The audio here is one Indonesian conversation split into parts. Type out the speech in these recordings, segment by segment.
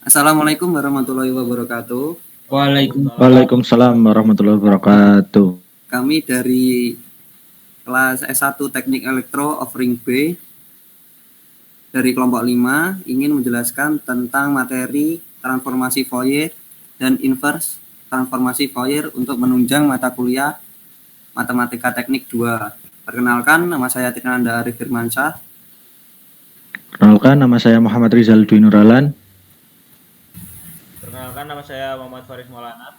Assalamualaikum warahmatullahi wabarakatuh. Waalaikumsalam. Waalaikumsalam warahmatullahi wabarakatuh. Kami dari kelas S1 Teknik Elektro Offering B dari kelompok 5 ingin menjelaskan tentang materi transformasi Fourier dan inverse transformasi Fourier untuk menunjang mata kuliah Matematika Teknik 2. Perkenalkan, nama saya Trinanda Arif Firmansyah. Perkenalkan, nama saya Muhammad Rizal Dwi Nuralan. Perkenalkan, nama saya Muhammad Faris Maulana.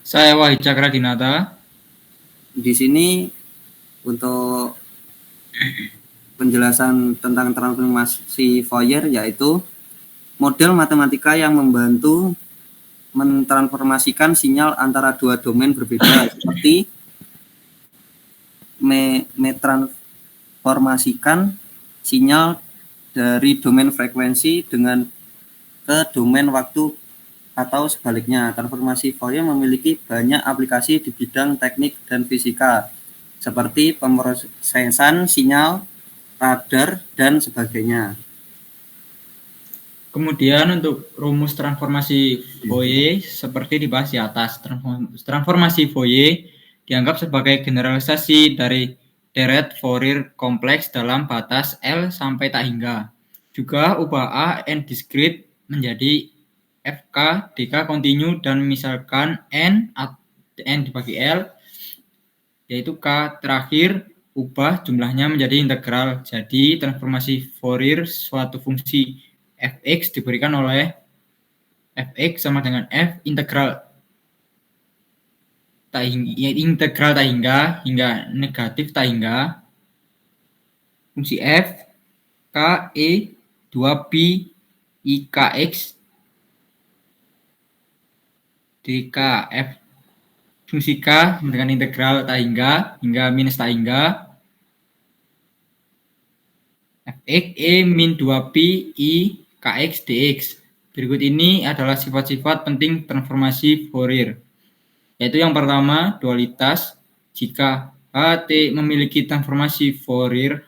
Saya Wahid Cakra Dinata. Di sini untuk penjelasan tentang transformasi Fourier yaitu model matematika yang membantu mentransformasikan sinyal antara dua domain berbeda seperti mentransformasikan sinyal dari domain frekuensi dengan ke domain waktu atau sebaliknya. Transformasi Fourier memiliki banyak aplikasi di bidang teknik dan fisika seperti pemrosesan sinyal, radar, dan sebagainya. Kemudian untuk rumus transformasi Fourier seperti dibahas di atas. Transformasi Fourier dianggap sebagai generalisasi dari deret Fourier kompleks dalam batas L sampai tak hingga. Juga ubah A n discrete menjadi FK DK kontinu dan misalkan n dibagi L yaitu K terakhir ubah jumlahnya menjadi integral. Jadi transformasi Fourier suatu fungsi fx diberikan oleh fx sama dengan f integral tak hingga negatif tak hingga fungsi f k e 2 pi i kx dk f fungsi k sama dengan integral tak hingga minus tak hingga fx e min 2 pi i kx dx. Berikut ini adalah sifat-sifat penting transformasi Fourier. Yaitu yang pertama, dualitas. Jika HT memiliki transformasi Fourier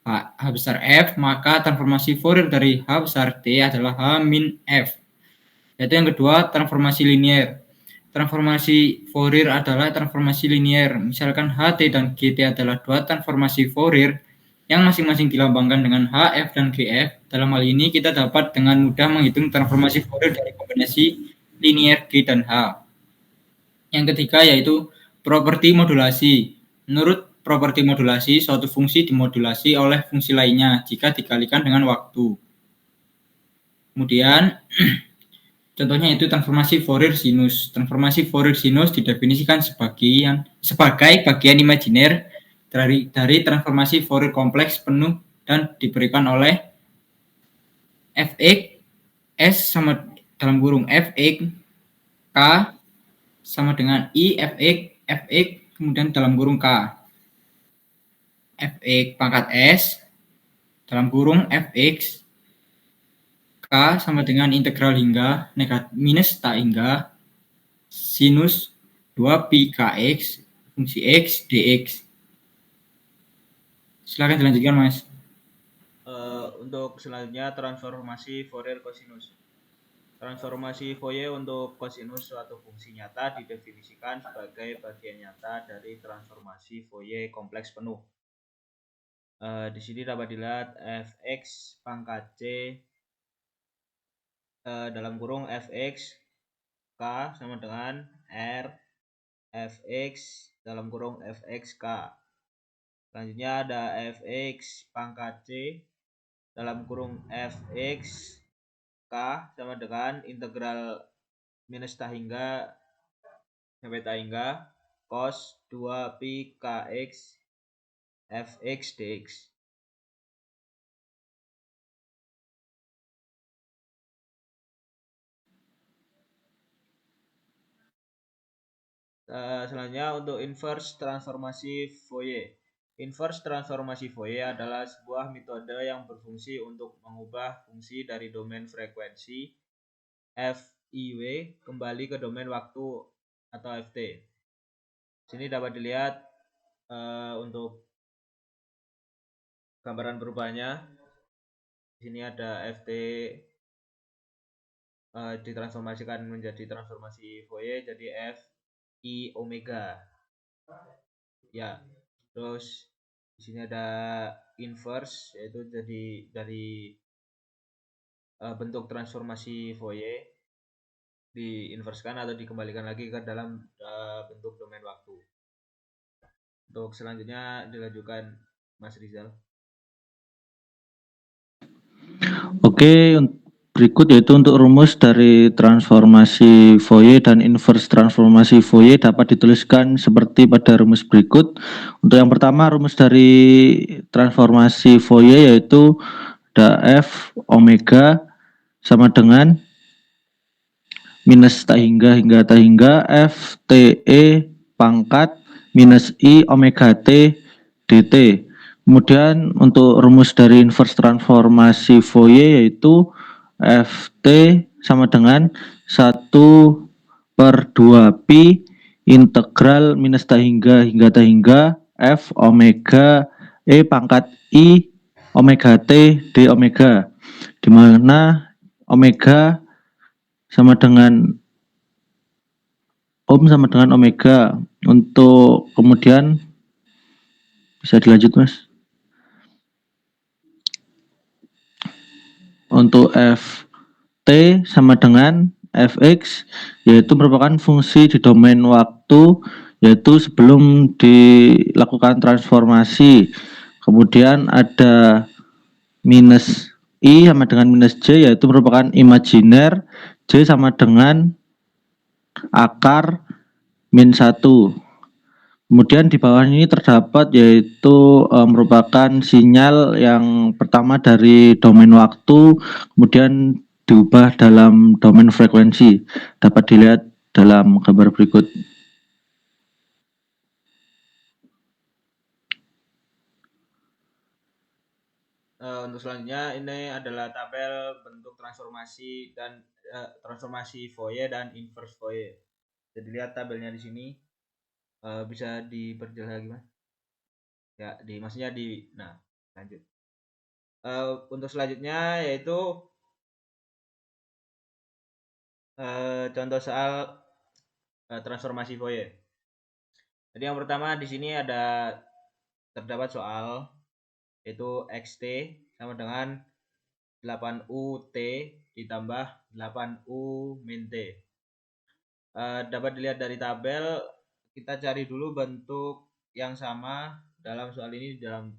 H besar F, maka transformasi Fourier dari H besar T adalah H min F. Yaitu yang kedua, transformasi linier. Transformasi Fourier adalah transformasi linier. Misalkan HT dan GT adalah dua transformasi Fourier yang masing-masing dilambangkan dengan HF dan GF. Dalam hal ini kita dapat dengan mudah menghitung transformasi Fourier dari kombinasi linier G dan H. Yang ketiga yaitu properti modulasi. Menurut properti modulasi, suatu fungsi dimodulasi oleh fungsi lainnya jika dikalikan dengan waktu. Kemudian contohnya itu transformasi Fourier sinus. Transformasi Fourier sinus didefinisikan sebagai bagian imajiner dari transformasi Fourier kompleks penuh dan diberikan oleh fx s sama dalam kurung fx k sama dengan i fx kemudian dalam kurung k fx pangkat s dalam kurung fx k sama dengan integral hingga negatif minus tak hingga sinus 2 pi kx fungsi x dx. Silakan dilanjutkan, Mas. Untuk selanjutnya transformasi Fourier kosinus. Transformasi Fourier untuk kosinus suatu fungsi nyata didefinisikan sebagai bagian nyata dari transformasi Fourier kompleks penuh. Di sini dapat dilihat fx pangkat c dalam kurung fx k sama dengan r fx dalam kurung fx k. Selanjutnya ada fx pangkat c dalam kurung fx k sama dengan integral minus tak hingga sampai tak hingga cos 2 pi kx fx dx. Selanjutnya untuk inverse transformasi Fourier. Inverse transformasi Fourier adalah sebuah metode yang berfungsi untuk mengubah fungsi dari domain frekuensi FIW kembali ke domain waktu atau FT. Sini dapat dilihat untuk gambaran perubahannya. Di sini ada FT ditransformasikan menjadi transformasi Fourier jadi F I omega. Ya, terus di sini ada inverse, yaitu jadi dari bentuk transformasi Fourier diinverskan atau dikembalikan lagi ke dalam bentuk domain waktu. Untuk selanjutnya dilanjutkan Mas Rizal. Oke, berikut yaitu untuk rumus dari transformasi Fourier dan inverse transformasi Fourier dapat dituliskan seperti pada rumus berikut. Untuk yang pertama, rumus dari transformasi Fourier yaitu ada F omega sama dengan minus tak hingga tak hingga F TE pangkat minus I omega T dt. Kemudian untuk rumus dari inverse transformasi Fourier yaitu Ft sama dengan 1/2 pi integral minus tak hingga tak hingga F omega E pangkat I omega T d omega, di mana omega sama dengan sama dengan omega. Untuk kemudian bisa dilanjut Mas. Untuk Ft sama dengan Fx yaitu merupakan fungsi di domain waktu yaitu sebelum dilakukan transformasi. Kemudian ada minus I sama dengan minus J yaitu merupakan imajiner, J sama dengan akar min 1. Kemudian di bawah ini terdapat yaitu merupakan sinyal yang pertama dari domain waktu, kemudian diubah dalam domain frekuensi. Dapat dilihat dalam gambar berikut. Untuk selanjutnya ini adalah tabel bentuk transformasi dan transformasi Fourier dan inverse Fourier. Jadi lihat tabelnya di sini. Bisa diperjelas lagi Mas? Ya, maksudnya nah, lanjut. Untuk selanjutnya yaitu contoh soal transformasi Fourier. Jadi yang pertama di sini terdapat soal yaitu xt sama dengan 8ut ditambah 8u min t. Dapat dilihat dari tabel, kita cari dulu bentuk yang sama dalam soal ini dalam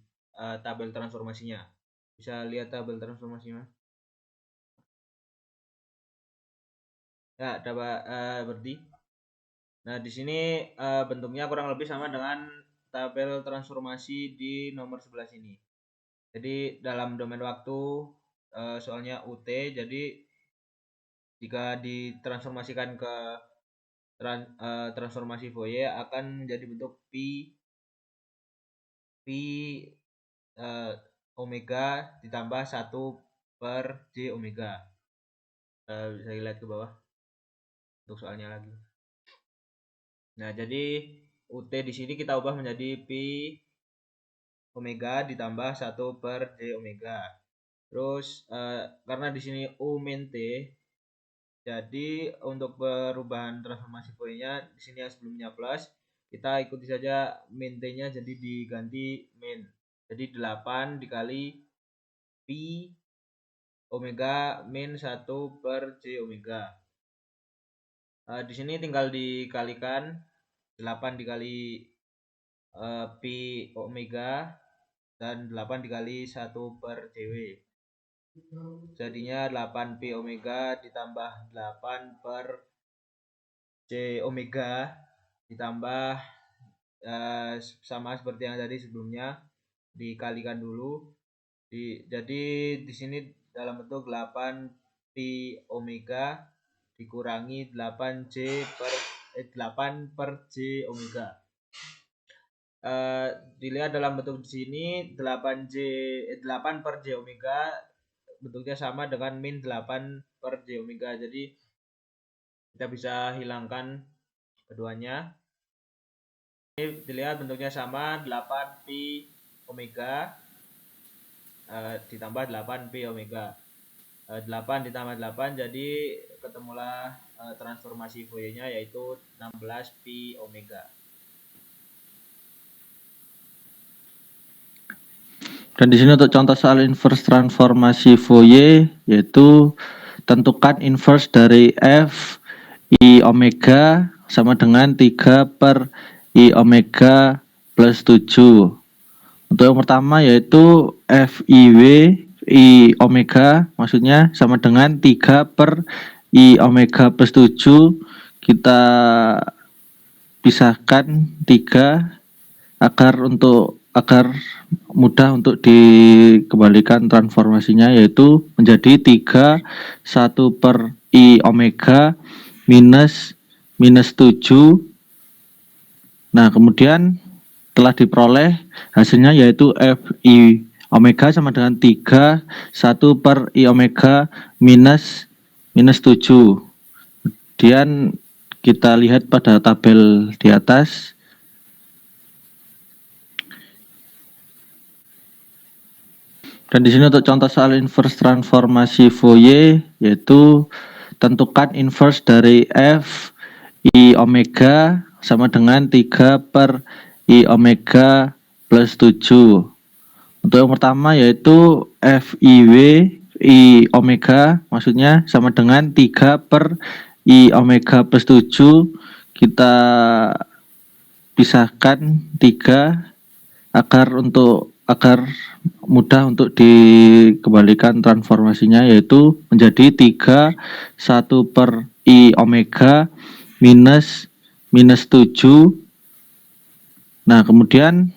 tabel transformasinya. Bisa lihat tabel transformasinya. Ya, dapat berarti. Nah, di sini bentuknya kurang lebih sama dengan tabel transformasi di nomor 11 ini. Jadi dalam domain waktu soalnya UT, jadi jika ditransformasikan ke transformasi Fourier akan menjadi bentuk pi omega ditambah 1/j omega. Bisa lihat ke bawah untuk soalnya lagi. Nah, jadi UT di sini kita ubah menjadi pi omega ditambah 1/j omega. Terus karena di sini U min T, jadi untuk perubahan transformasi Fourier-nya di sini yang sebelumnya plus, kita ikuti saja min T-nya jadi diganti min. Jadi 8 dikali pi omega min 1/j omega. Di sini tinggal dikalikan 8 dikali pi omega dan 8 dikali 1/jw. Jadinya 8 pi omega ditambah 8/j omega ditambah sama seperti yang tadi sebelumnya, dikalikan dulu. Jadi di sini dalam bentuk 8 pi omega dikurangi 8/j omega. Dilihat dalam bentuk di sini 8/j omega bentuknya sama dengan min 8/j omega. Jadi kita bisa hilangkan keduanya. Ini dilihat bentuknya sama, 8 pi omega ditambah 8 pi omega. 8 ditambah 8 jadi ketemulah transformasi Fourier-nya yaitu 16 pi omega. Dan di sini untuk contoh soal inverse transformasi Fourier, yaitu tentukan inverse dari f i omega sama dengan 3 per i omega plus 7. Untuk yang pertama yaitu f i w i omega maksudnya sama dengan 3 per i omega plus 7. Kita pisahkan 3 agar mudah untuk dikembalikan transformasinya, yaitu menjadi 3 1 per i omega minus 7. Nah, kemudian telah diperoleh hasilnya yaitu f i omega sama dengan 3 1 per i omega minus 7. Kemudian kita lihat pada tabel di atas. Dan di sini untuk contoh soal inverse transformasi Fourier, yaitu tentukan inverse dari f i omega sama dengan 3 per i omega plus 7. Untuk yang pertama yaitu f i w i omega maksudnya sama dengan 3 per i omega plus 7. Kita pisahkan 3 agar mudah untuk dikembalikan transformasinya, yaitu menjadi 3 1 per i omega minus 7. Nah, kemudian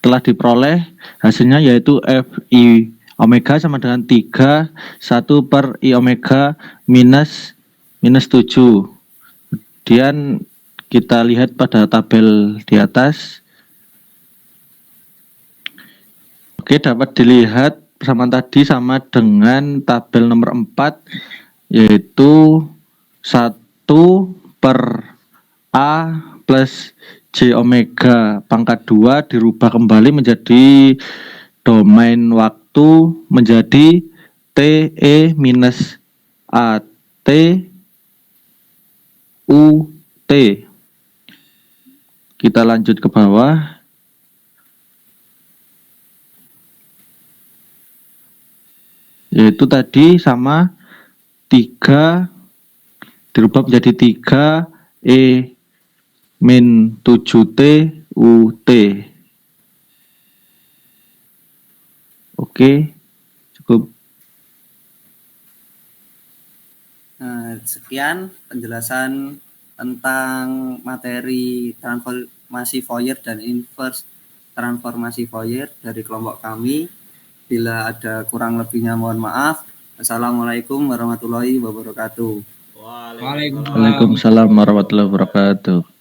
telah diperoleh hasilnya yaitu f i omega sama dengan 3 1 per i omega minus 7. Kemudian kita lihat pada tabel di atas. Oke, dapat dilihat persamaan tadi sama dengan tabel nomor 4, yaitu 1 per A plus J omega pangkat 2 dirubah kembali menjadi domain waktu menjadi TE minus AT UT. Kita lanjut ke bawah. Yaitu tadi sama 3 dirubah menjadi 3 E min 7T UT. Oke, cukup. Nah, sekian penjelasan tentang materi transformasi Fourier dan inverse transformasi Fourier dari kelompok kami. Bila ada kurang lebihnya mohon maaf. Assalamualaikum warahmatullahi wabarakatuh. Waalaikumsalam. Waalaikumsalam warahmatullahi wabarakatuh.